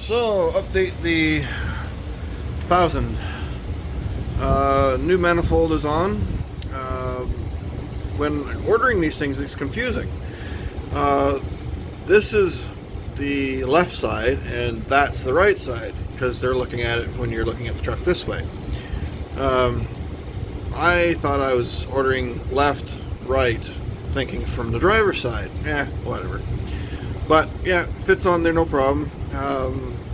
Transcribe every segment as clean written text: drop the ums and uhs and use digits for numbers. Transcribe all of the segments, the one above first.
So, update the 1000. New manifold is on. When ordering these things, it's confusing. This is the left side, and that's the right side, because they're looking at it when you're looking at the truck this way. I thought I was ordering left, right, thinking from the driver's side. Whatever. But yeah, fits on there, no problem.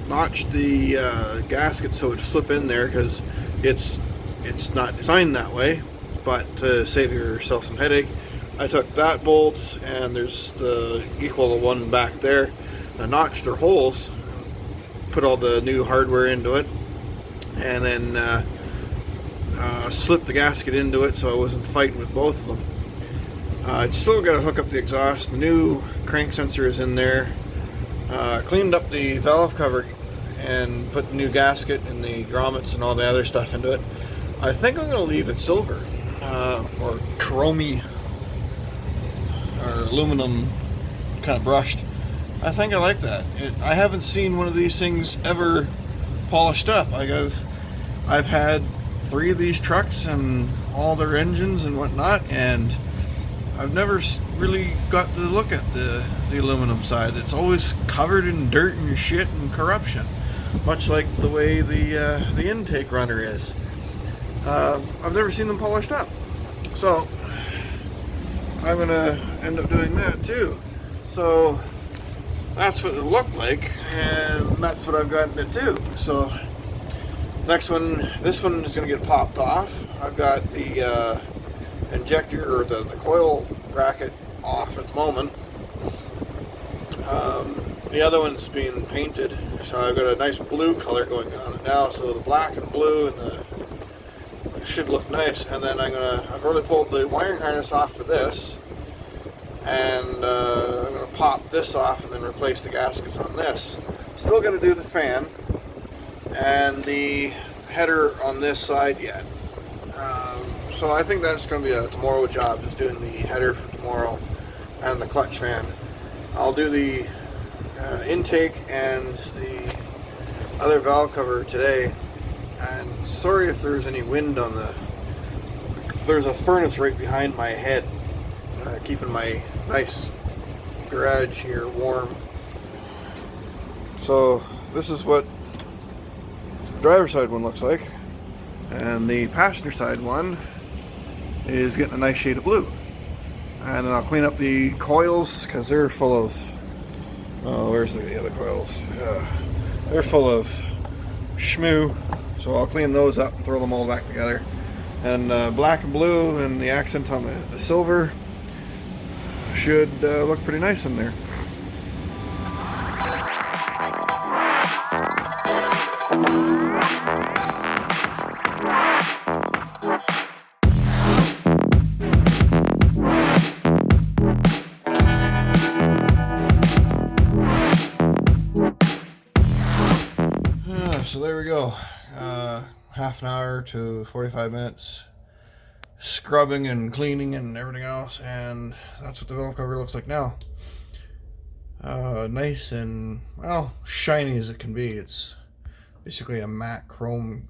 Notched the gasket so it would slip in there, because it's not designed that way. But to save yourself some headache, I took that bolt, and there's the equal to one back there. I notched their holes, put all the new hardware into it, and then slipped the gasket into it so I wasn't fighting with both of them. I still got to hook up the exhaust. The new crank sensor is in there. Cleaned up the valve cover and put the new gasket and the grommets and all the other stuff into it. I think I'm going to leave it silver or chromey or aluminum kind of brushed. I think I like that. I haven't seen one of these things ever polished up. Like I've had 3 of these trucks and all their engines and whatnot, and I've never really got to look at the aluminum side. It's always covered in dirt and shit and corruption, much like the way the intake runner is. I've never seen them polished up, so I'm gonna end up doing that too. So that's what it looked like, and that's what I've gotten it to. So next one, this one is gonna get popped off. I've got the injector or the coil bracket off at the moment. The other one's being painted, so I've got a nice blue color going on it now. So the black and blue and the should look nice. And then I've already pulled the wiring harness off for this, and I'm gonna pop this off and then replace the gaskets on this. Still got to do the fan and the header on this side yet. So I think that's going to be a tomorrow job, is doing the header for tomorrow and the clutch fan. I'll do the intake and the other valve cover today. And sorry if there's any wind on there's a furnace right behind my head, keeping my nice garage here warm. So this is what the driver's side one looks like, and the passenger side one is getting a nice shade of blue. And then I'll clean up the coils, because they're full of where's the other coils? They're full of schmoo, so I'll clean those up and throw them all back together. And black and blue and the accent on the silver should look pretty nice in there. So there we go. Half an hour to 45 minutes scrubbing and cleaning and everything else, and that's what the valve cover looks like now. Nice and, well, shiny as it can be. It's basically a matte chrome.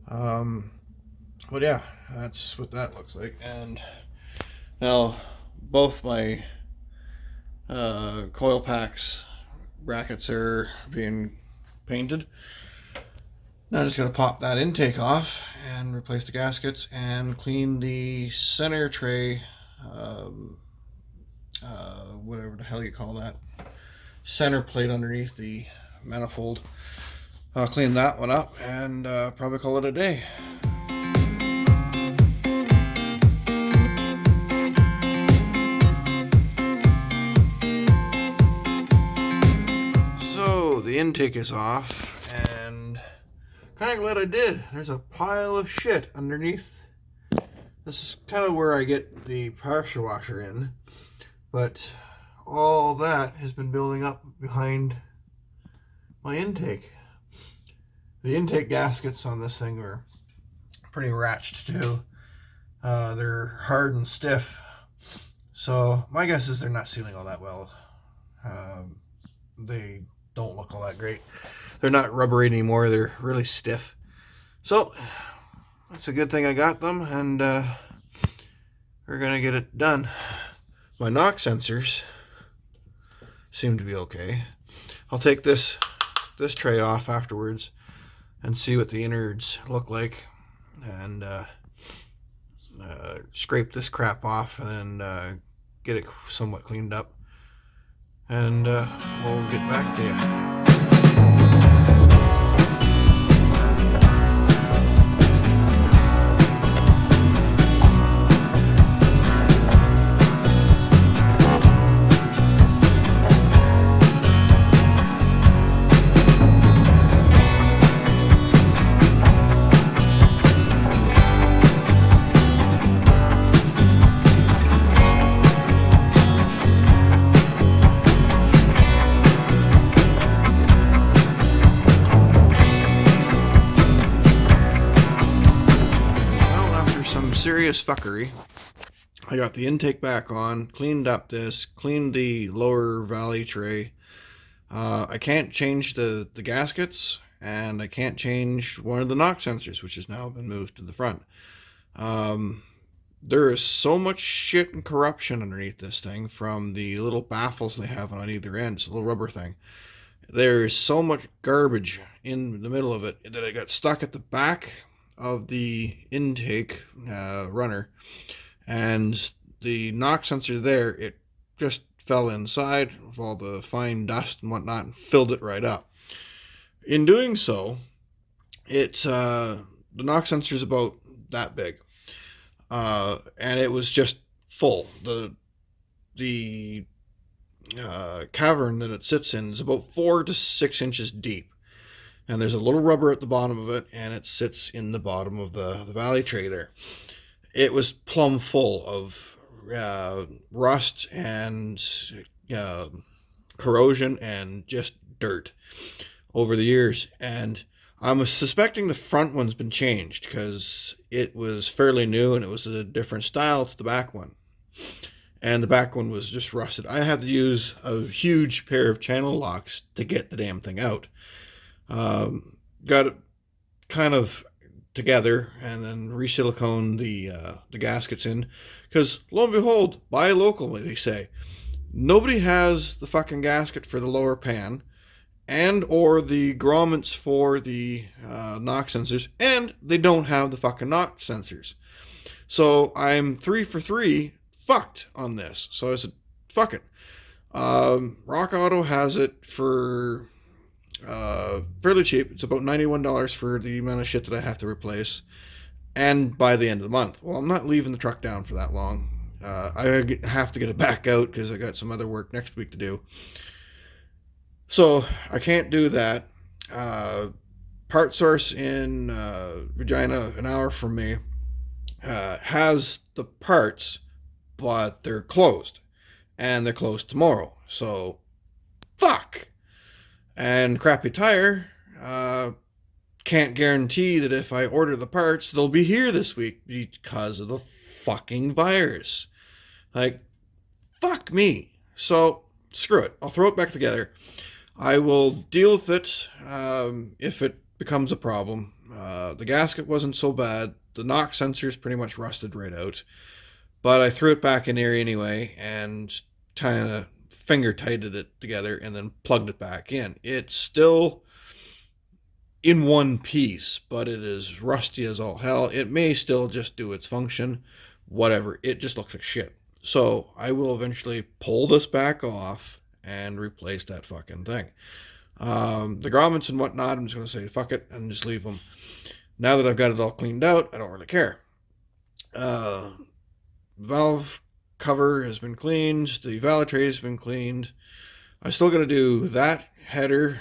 But yeah, that's what that looks like. And now both my coil packs brackets are being painted. Now I'm just going to pop that intake off and replace the gaskets and clean the center tray, whatever the hell you call that, center plate underneath the manifold. I'll clean that one up and probably call it a day. So the intake is off, and kind of glad I did. There's a pile of shit underneath. This is kind of where I get the pressure washer in, but all that has been building up behind my intake. The intake gaskets on this thing are pretty ratched too. They're hard and stiff, so my guess is they're not sealing all that well. They don't look all that great. They're not rubbery anymore. They're really stiff. So it's a good thing I got them, and we're gonna get it done. My knock sensors seem to be okay. I'll take this tray off afterwards and see what the innards look like, and scrape this crap off and get it somewhat cleaned up, and we'll get back to you. Serious fuckery. I got the intake back on, cleaned up this, cleaned the lower valley tray. I can't change the gaskets, and I can't change one of the knock sensors, which has now been moved to the front. There is so much shit and corruption underneath this thing from the little baffles they have on either end. It's a little rubber thing. There's so much garbage in the middle of it that I got stuck at the back of the intake runner, and the knock sensor there, it just fell inside with all the fine dust and whatnot and filled it right up. In doing so, it's the knock sensor is about that big, and it was just full. The cavern that it sits in is about 4 to 6 inches deep. And there's a little rubber at the bottom of it, and it sits in the bottom of the valley tray there. It was plumb full of rust and corrosion and just dirt over the years. And I'm suspecting the front one's been changed because it was fairly new and it was a different style to the back one. And the back one was just rusted. I had to use a huge pair of channel locks to get the damn thing out. Got it kind of together and then re-silicone the gaskets in, because lo and behold, buy locally, they say. Nobody has the fucking gasket for the lower pan and or the grommets for the knock sensors, and they don't have the fucking knock sensors. So I'm 3 for 3 fucked on this. So I said, fuck it. Rock Auto has it for fairly cheap. It's about $91 for the amount of shit that I have to replace, and by the end of the month. Well, I'm not leaving the truck down for that long. I have to get it back out because I got some other work next week to do, so I can't do that. Part Source in Regina, an hour from me, has the parts, but they're closed, and they're closed tomorrow, so fuck. And Crappy Tire can't guarantee that if I order the parts, they'll be here this week because of the fucking virus. Like, fuck me. So, screw it. I'll throw it back together. I will deal with it if it becomes a problem. The gasket wasn't so bad. The knock sensor's pretty much rusted right out. But I threw it back in there anyway and kind of finger tightened it together and then plugged it back in. It's still in one piece, but it is rusty as all hell. It may still just do its function, whatever. It just looks like shit. So I will eventually pull this back off and replace that fucking thing. The grommets and whatnot, I'm just going to say fuck it and just leave them. Now that I've got it all cleaned out, I don't really care. Valve cover has been cleaned. The valve tray has been cleaned. I still got to do that header,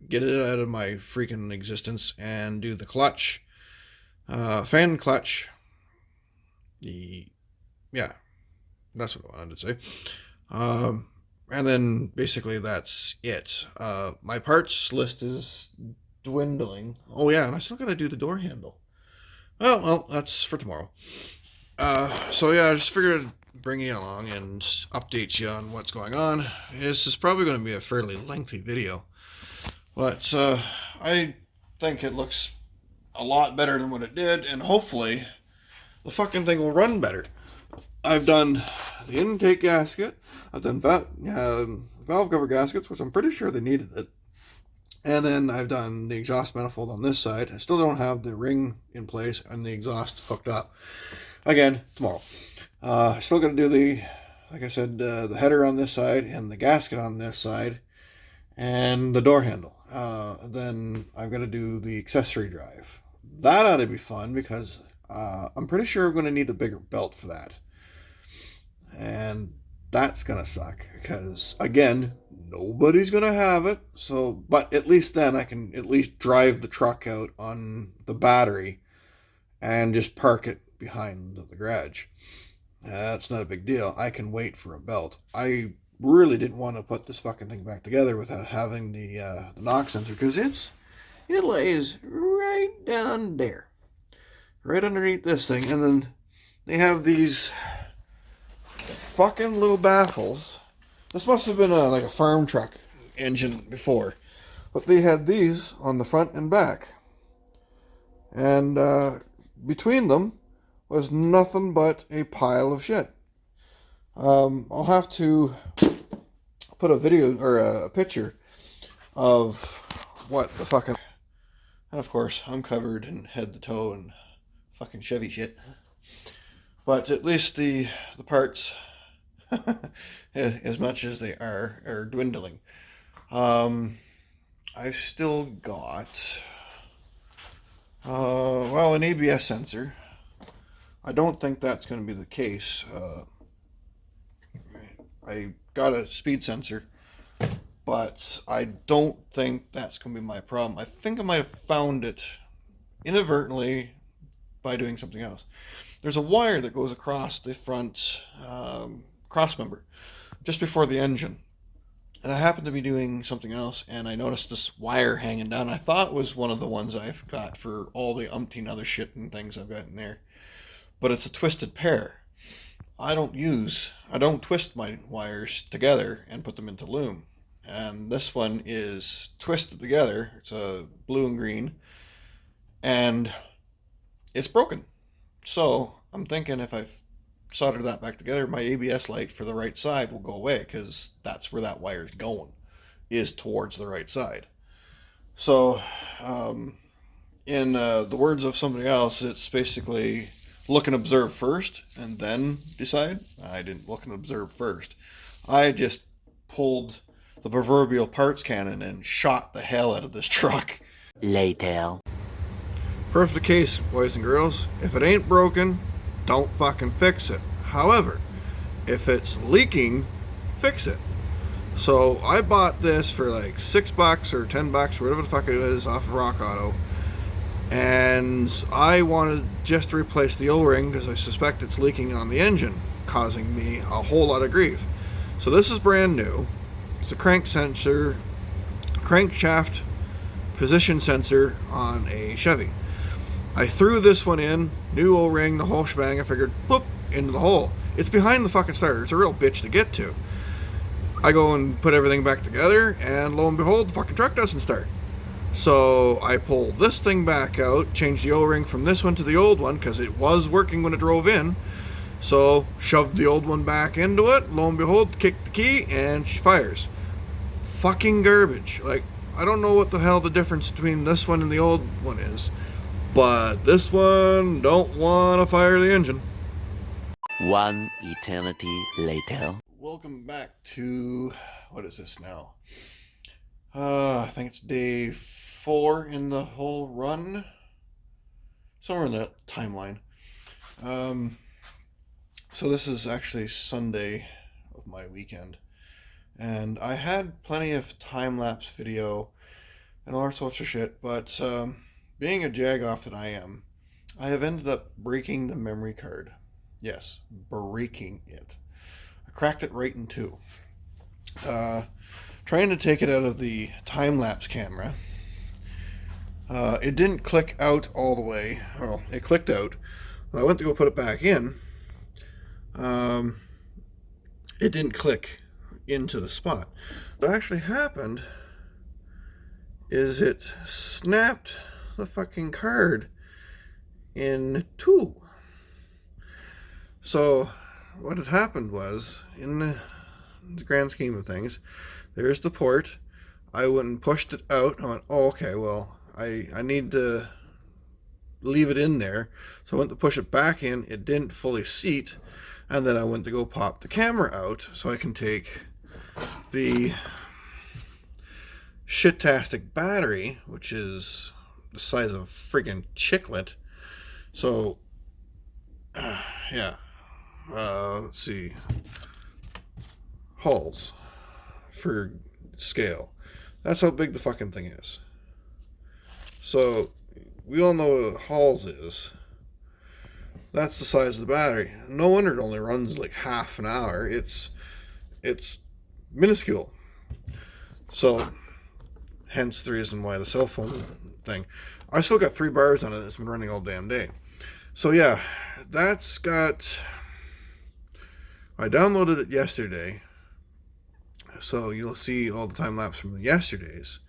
get it out of my freaking existence, and do the clutch, fan clutch. Yeah, that's what I wanted to say. And then basically that's it. My parts list is dwindling. Oh yeah, and I still got to do the door handle. Well, that's for tomorrow. So yeah, I just figured I'd bring you along and update you on what's going on. This is probably going to be a fairly lengthy video. But I think it looks a lot better than what it did, and hopefully the fucking thing will run better. I've done the intake gasket, I've done valve cover gaskets, which I'm pretty sure they needed it. And then I've done the exhaust manifold on this side. I still don't have the ring in place and the exhaust hooked up. Again, tomorrow. Still got to do the, like I said, the header on this side and the gasket on this side and the door handle. Then I've got to do the accessory drive. That ought to be fun because I'm pretty sure I'm going to need a bigger belt for that. And that's going to suck because, again, nobody's going to have it. So, but at least then I can at least drive the truck out on the battery and just park it behind the garage. That's not a big deal. I can wait for a belt. I really didn't want to put this fucking thing back together without having the knock sensor because it lays right down there, right underneath this thing. And then they have these fucking little baffles. This must have been like a farm truck engine before, but they had these on the front and back, and between them was nothing but a pile of shit. I'll have to put a video or a picture of what the fucking, and of course I'm covered in head to toe in fucking Chevy shit, but at least the parts as much as they are dwindling. I've still got well, an ABS sensor. I don't think that's going to be the case. I got a speed sensor, but I don't think that's going to be my problem. I think I might have found it inadvertently by doing something else. There's a wire that goes across the front cross member just before the engine, and I happened to be doing something else and I noticed this wire hanging down. I thought it was one of the ones I've got for all the umpteen other shit and things I've got in there, but it's a twisted pair. I don't twist my wires together and put them into loom, and this one is twisted together. It's a blue and green, and it's broken. So I'm thinking if I solder that back together, my ABS light for the right side will go away, because that's where that wire is going, is towards the right side. So in the words of somebody else, it's basically look and observe first and then decide. I didn't look and observe first. I just pulled the proverbial parts cannon and shot the hell out of this truck. Later. Proof the case, boys and girls. If it ain't broken, don't fucking fix it. However, if it's leaking, fix it. So I bought this for like $6 or $10 or whatever the fuck it is off of Rock Auto, and I wanted just to replace the O-ring because I suspect it's leaking on the engine, causing me a whole lot of grief. So this is brand new. It's a crankshaft position sensor on a Chevy. I threw this one in, new O-ring, the whole shebang. I figured, boop, into the hole. It's behind the fucking starter. It's a real bitch to get to. I go and put everything back together, and lo and behold, the fucking truck doesn't start. So I pull this thing back out, change the O-ring from this one to the old one, because it was working when it drove in. So shoved the old one back into it, lo and behold, kicked the key, and she fires. Fucking garbage. Like, I don't know what the hell the difference between this one and the old one is, but this one don't want to fire the engine. One eternity later. Welcome back to, what is this now? I think it's day 4 in the whole run. Somewhere in that timeline. So this is actually Sunday of my weekend. And I had plenty of time-lapse video and all sorts of shit, but being a jagoff that I am, I have ended up breaking the memory card. Yes, breaking it. I cracked it right in two. Trying to take it out of the time-lapse camera. It didn't click out all the way. Well, it clicked out. When I went to go put it back in, it didn't click into the spot. What actually happened is it snapped the fucking card in two. So what had happened was, in the grand scheme of things, there's the port. I went and pushed it out. I went, oh, okay, well, I need to leave it in there. So I went to push it back in. It didn't fully seat. And then I went to go pop the camera out so I can take the shit-tastic battery, which is the size of a friggin' chiclet. So, yeah. Let's see. Hulls for scale. That's how big the fucking thing is. So, we all know what a Halls is. That's the size of the battery. No wonder it only runs like half an hour. It's minuscule. So, hence the reason why the cell phone thing. I still got 3 bars on it. It's been running all damn day. So yeah, that's got... I downloaded it yesterday. So you'll see all the time lapse from yesterday's.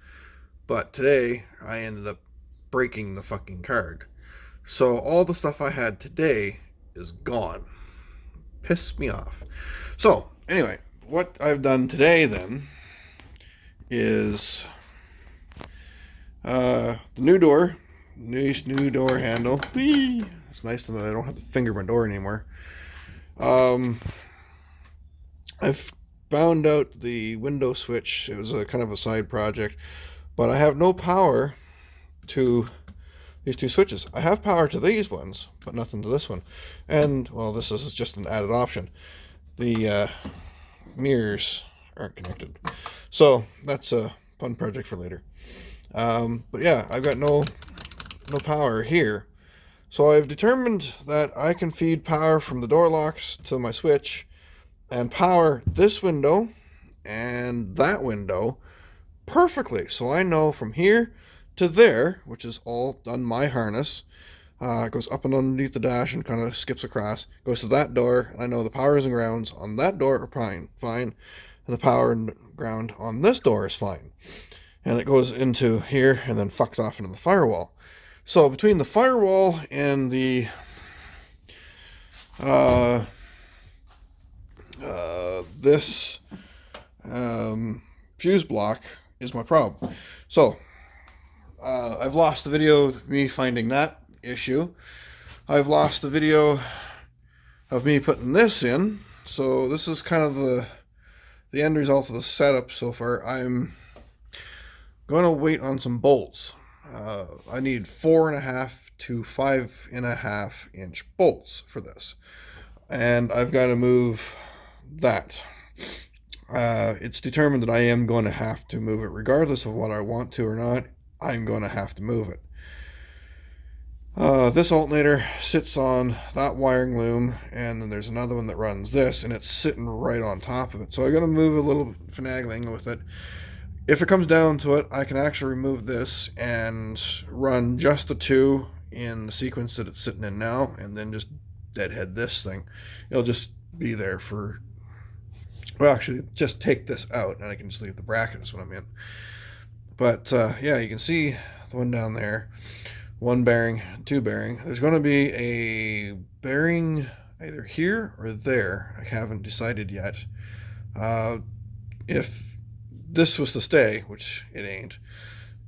But today, I ended up breaking the fucking card. So all the stuff I had today is gone. Pissed me off. So, anyway, what I've done today then is the new door handle. Whee! It's nice that I don't have to finger my door anymore. I've found out the window switch. It was a kind of a side project, but I have no power to these 2 switches. I have power to these ones, but nothing to this one. And, well, this is just an added option. The mirrors aren't connected. So, that's a fun project for later. But yeah, I've got no power here. So I've determined that I can feed power from the door locks to my switch and power this window and that window perfectly. So I know from here to there, which is all done my harness, it goes up and underneath the dash and kind of skips across, goes to that door, and I know the powers and grounds on that door are fine, and the power and ground on this door is fine. And it goes into here and then fucks off into the firewall. So between the firewall and the this fuse block is my problem. So I've lost the video of me finding that issue. I've lost the video of me putting this in. So this is kind of the end result of the setup so far. I'm going to wait on some bolts. I need 4.5 to 5.5 inch bolts for this, and I've got to move that. It's determined that I am going to have to move it regardless of what I want to or not. I'm going to have to move it. This alternator sits on that wiring loom, and then there's another one that runs this, and it's sitting right on top of it. So I got to move a little finagling with it. If it comes down to it, I can actually remove this and run just the 2 in the sequence that it's sitting in now, and then just deadhead this thing. It'll just be there for... Well, actually, just take this out, and I can just leave the bracket is what I'm in. But, yeah, you can see the one down there. 1 bearing, 2 bearing. There's going to be a bearing either here or there. I haven't decided yet. If this was to stay, which it ain't,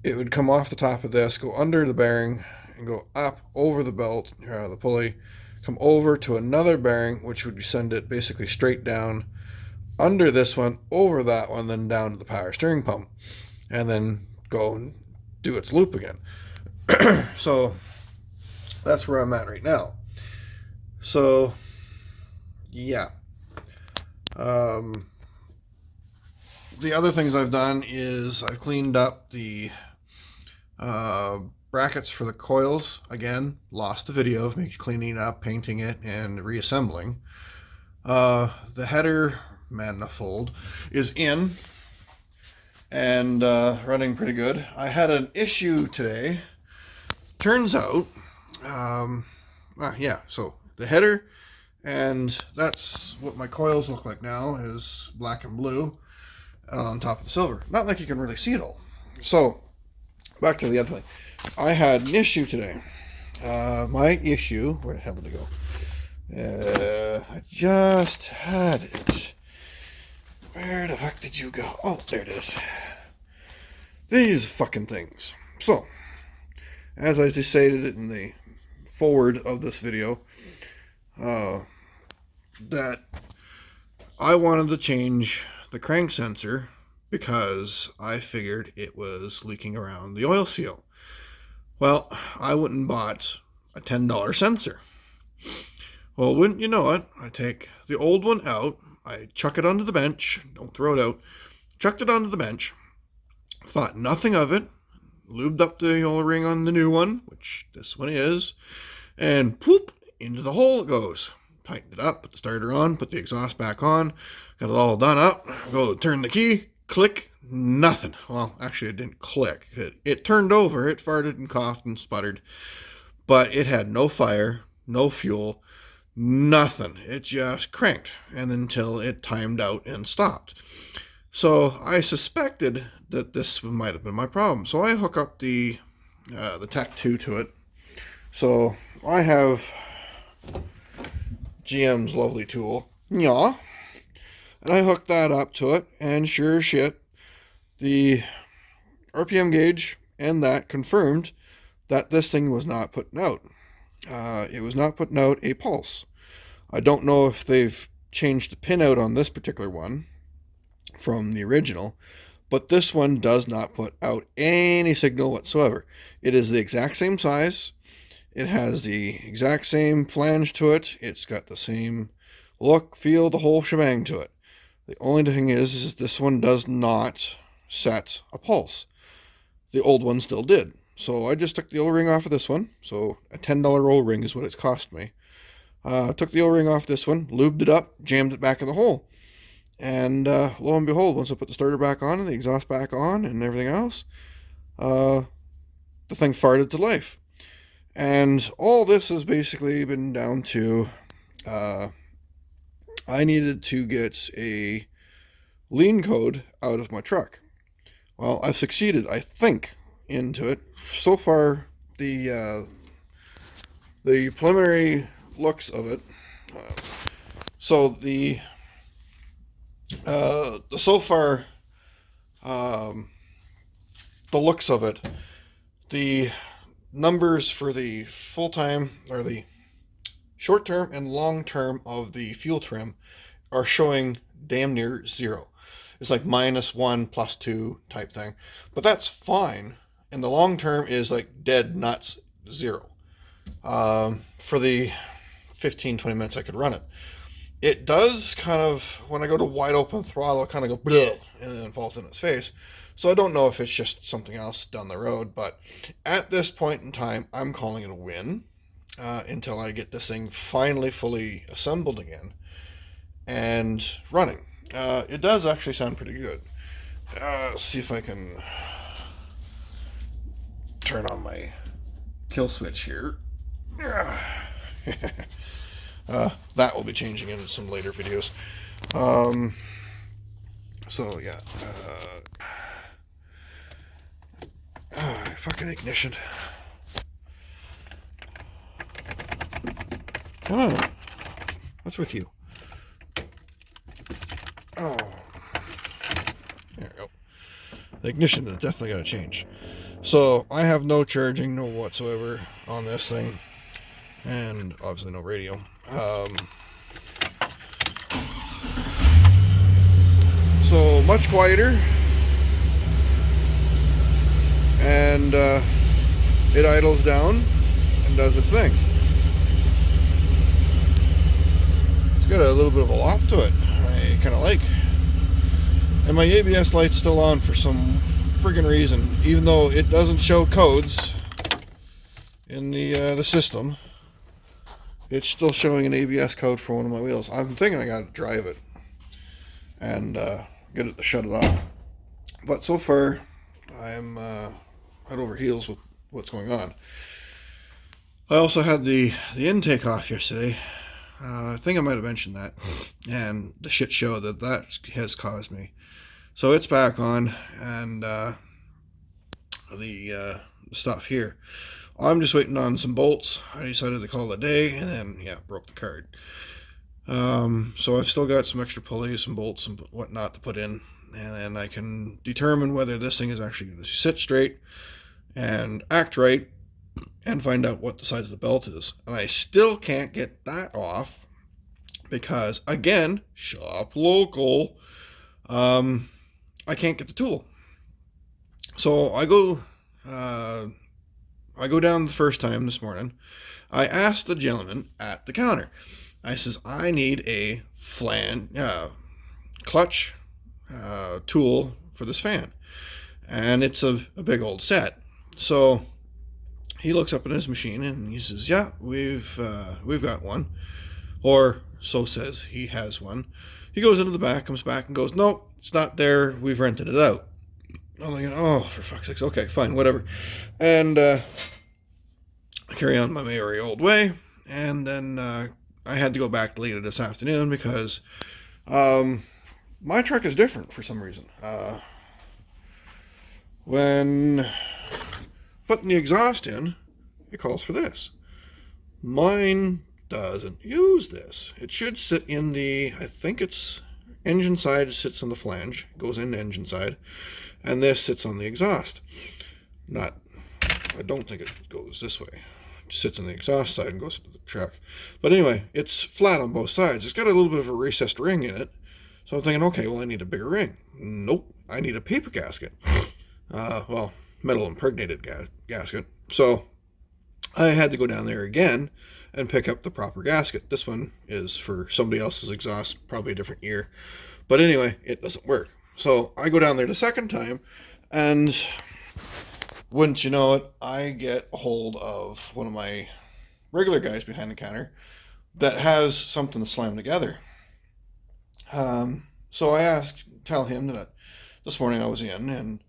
it would come off the top of this, go under the bearing, and go up over the belt, the pulley, come over to another bearing, which would send it basically straight down under this one, over that one, then down to the power steering pump, and then go and do its loop again. So that's where I'm at right now. So yeah. The other things I've done is I've cleaned up the brackets for the coils. Again, lost the video of me cleaning up, painting it, and reassembling. The header manifold is in and running pretty good. I had an issue today. Turns out, so the header, and that's what my coils look like now, is black and blue on top of the silver. Not like you can really see it all. So back to the other thing. I had an issue today. My issue, where the hell did it go? I just had it. Where the fuck did you go? Oh, there it is. These fucking things. So, as I just stated it in the forward of this video, that I wanted to change the crank sensor because I figured it was leaking around the oil seal. Well, I went and bought a $10 sensor. Well, wouldn't you know it, I take the old one out, I chuck it onto the bench, don't throw it out, chucked it onto the bench, thought nothing of it, lubed up the oil ring on the new one, which this one is, and poop, into the hole it goes. Tightened it up, put the starter on, put the exhaust back on, got it all done up, go to turn the key, click, nothing. Well, actually it didn't click. It turned over, it farted and coughed and sputtered, but it had no fire, no fuel, nothing. It just cranked, and until it timed out and stopped. So I suspected that this might have been my problem. So I hook up the Tech 2 to it. So I have GM's lovely tool, yeah, and I hooked that up to it, and sure as shit, the RPM gauge and that confirmed that this thing was not putting out. It was not putting out a pulse. I don't know if they've changed the pinout on this particular one from the original, but this one does not put out any signal whatsoever. It is the exact same size. It has the exact same flange to it. It's got the same look, feel, the whole shebang to it. The only thing is this one does not set a pulse. The old one still did. So I just took the O-ring off of this one. So a $10 O-ring is what it's cost me. Took the O-ring off this one, lubed it up, jammed it back in the hole. And lo and behold, once I put the starter back on and the exhaust back on and everything else, the thing farted to life. And all this has basically been down to I needed to get a lean code out of my truck. Well, I've succeeded, I think, into it. So far, the preliminary looks of it. So the looks of it, the numbers for the full-time or the short-term and long-term of the fuel trim are showing damn near zero. It's like -1 +2 type thing, but that's fine. And the long-term is like dead nuts zero. For the 15-20 minutes I could run it. It does kind of, when I go to wide open throttle, kind of go bleh, and then it falls in its face. So I don't know if it's just something else down the road, but at this point in time, I'm calling it a win until I get this thing finally fully assembled again and running. It does actually sound pretty good. Let's see if I can turn on my kill switch here. That will be changing in some later videos. So yeah. Fucking ignition. Come on. What's with you? Oh. There we go. The ignition is definitely going to change. So, I have no charging, no whatsoever on this thing. And obviously no radio. So, much quieter. And it idles down and does its thing. It's got a little bit of a lop to it, I kind of like. And my ABS light's still on for some friggin' reason, even though it doesn't show codes in the system. It's still showing an ABS code for one of my wheels. I'm thinking I gotta drive it and get it to shut it off. But so far, I'm head over heels with what's going on. I also had the intake off yesterday. I think I might have mentioned that, and the shit show that has caused me. So it's back on, and the stuff here. I'm just waiting on some bolts. I decided to call it a day, and then yeah, broke the card. So I've still got some extra pulleys, some bolts, and whatnot to put in, and then I can determine whether this thing is actually going to sit straight and act right, and find out what the size of the belt is. And I still can't get that off because, again, shop local. I can't get the tool. So I go down the first time this morning. I asked the gentleman at the counter. I says, I need a clutch tool for this fan. And it's a big old set. So he looks up at his machine and he says, yeah, we've got one. Or so says he has one. He goes into the back, comes back and goes, no, it's not there. We've rented it out. I'm like, oh, for fuck's sakes. Okay, fine, whatever. And I carry on my merry old way. And then I had to go back later this afternoon because my truck is different for some reason. When putting the exhaust in, it calls for this. Mine doesn't use this. It should sit in the, I think it's engine side, it sits on the flange, goes in the engine side, and this sits on the exhaust. I don't think it goes this way. It sits on the exhaust side and goes to the truck. But anyway, it's flat on both sides. It's got a little bit of a recessed ring in it. So I'm thinking, okay, well, I need a bigger ring. Nope, I need a paper gasket. Metal impregnated gasket. So I had to go down there again and pick up the proper gasket. This one is for somebody else's exhaust, probably a different year. But anyway, it doesn't work. So I go down there the second time, and wouldn't you know it, I get a hold of one of my regular guys behind the counter that has something to slam together. So I tell him that this morning I was in and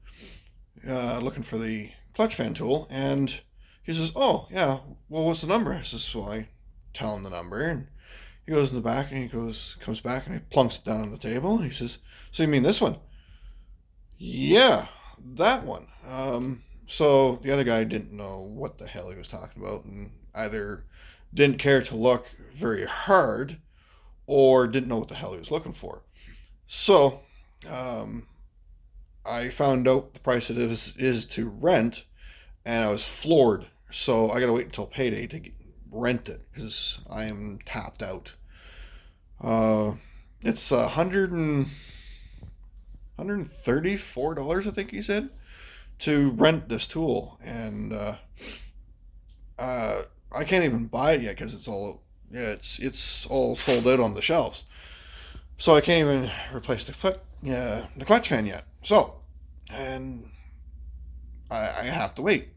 looking for the clutch fan tool, and he says, oh, yeah, well, what's the number? I says, so I tell him the number, and he goes in the back, and comes back, and he plunks it down on the table, and he says, so you mean this one? Yeah, that one. So the other guy didn't know what the hell he was talking about, and either didn't care to look very hard, or didn't know what the hell he was looking for. So, I found out the price it is to rent, and I was floored. So I gotta wait until payday to rent it because I am tapped out. It's $134, I think he said, to rent this tool, and I can't even buy it yet because it's all sold out on the shelves. So I can't even replace the clutch fan yet. So, and I have to wait.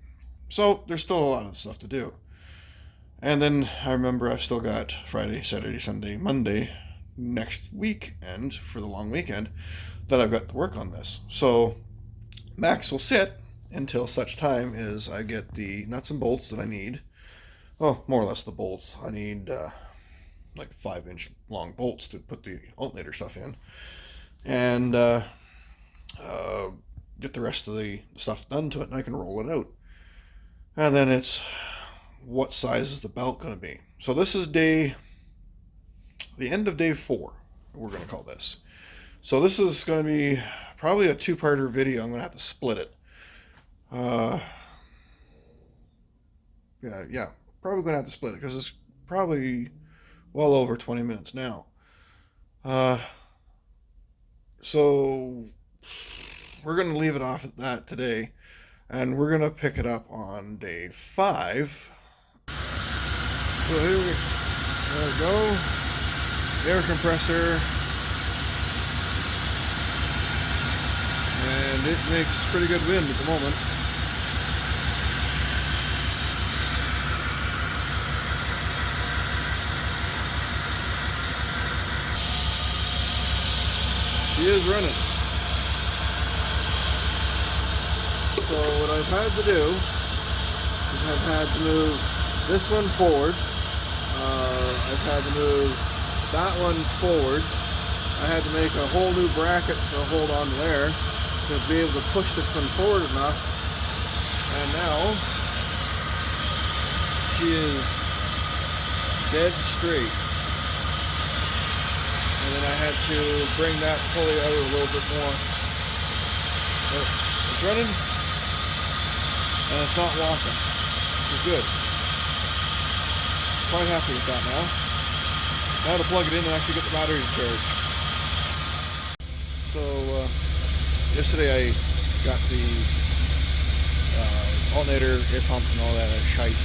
So there's still a lot of stuff to do. And then I remember I've still got Friday, Saturday, Sunday, Monday next weekend for the long weekend that I've got to work on this. So Max will sit until such time as I get the nuts and bolts that I need. Well, more or less the bolts. I need like 5-inch long bolts to put the alternator stuff in. And get the rest of the stuff done to it, and I can roll it out. And then it's what size is the belt going to be. So this is the end of day 4, we're going to call this. So this is going to be probably a 2-parter video. I'm going to have to split it. Yeah, probably going to have to split it because it's probably well over 20 minutes now. So we're going to leave it off at that today, and we're going to pick it up on day 5. So here we go. Air compressor. And it makes pretty good wind at the moment. She is running. So what I've had to do is I've had to move this one forward. I've had to move that one forward. I had to make a whole new bracket to hold on there to be able to push this one forward enough And now she is dead straight. And then I had to bring that pulley out a little bit more. But it's running and it's not walking. It's good. Quite happy with that now. Now to plug it in and actually get the battery charged. So yesterday I got the alternator, air pump and all that shite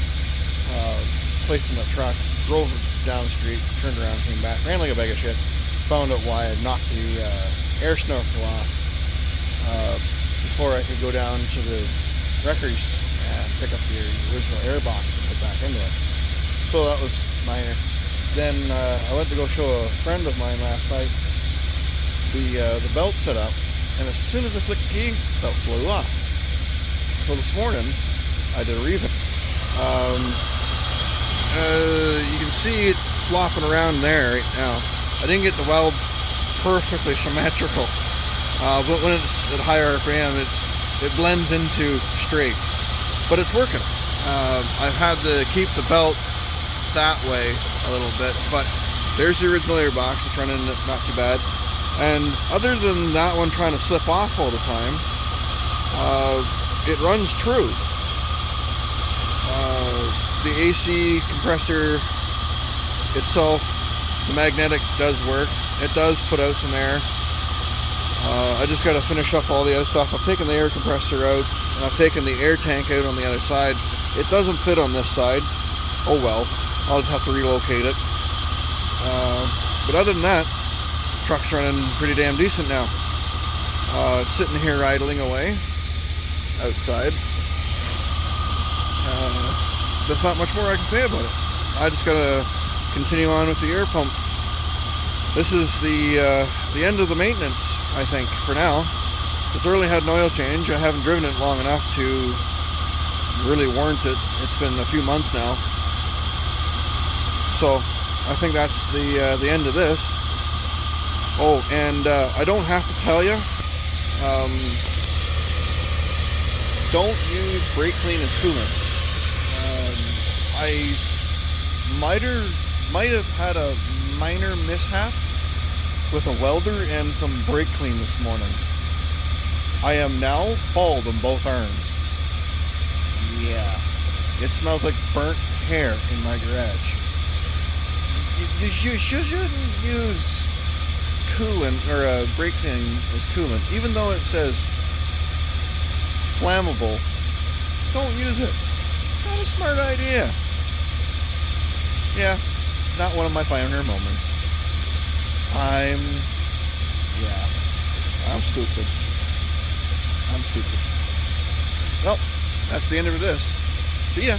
placed in the truck, drove down the street, turned around, came back, ran like a bag of shit, found out why I knocked the air snorkel off before I could go down to the wreckers and pick up the original air box and put back into it. So that was minor. Then I went to go show a friend of mine last night the belt set up, and as soon as I flicked the key, the belt flew off. So this morning I did a reeving. You can see it flopping around there right now. I didn't get the weld perfectly symmetrical, but when it's at higher RPM, it blends into straight. But it's working. I've had to keep the belt that way a little bit, but there's the original air box. It's running not too bad. And other than that one trying to slip off all the time, it runs true. The AC compressor itself, the magnetic does work. It does put out some air. I just got to finish up all the other stuff. I've taken the air compressor out, and I've taken the air tank out on the other side. It doesn't fit on this side. Oh well, I'll just have to relocate it. But other than that, the truck's running pretty damn decent now. It's sitting here idling away outside. There's not much more I can say about it. I just gotta continue on with the air pump. This is the end of the maintenance, I think, for now. It's already had an oil change. I haven't driven it long enough to really warrant it. It's been a few months now. So I think that's the end of this. Oh, and I don't have to tell you, don't use brake clean as coolant. I might have had a minor mishap with a welder and some brake clean this morning. I am now bald on both arms. Yeah, it smells like burnt hair in my garage. You shouldn't use coolant or brake clean as coolant, even though it says flammable. Don't use it. Not a smart idea. Yeah, not one of my finer moments. I'm stupid. Well, that's the end of this. See ya.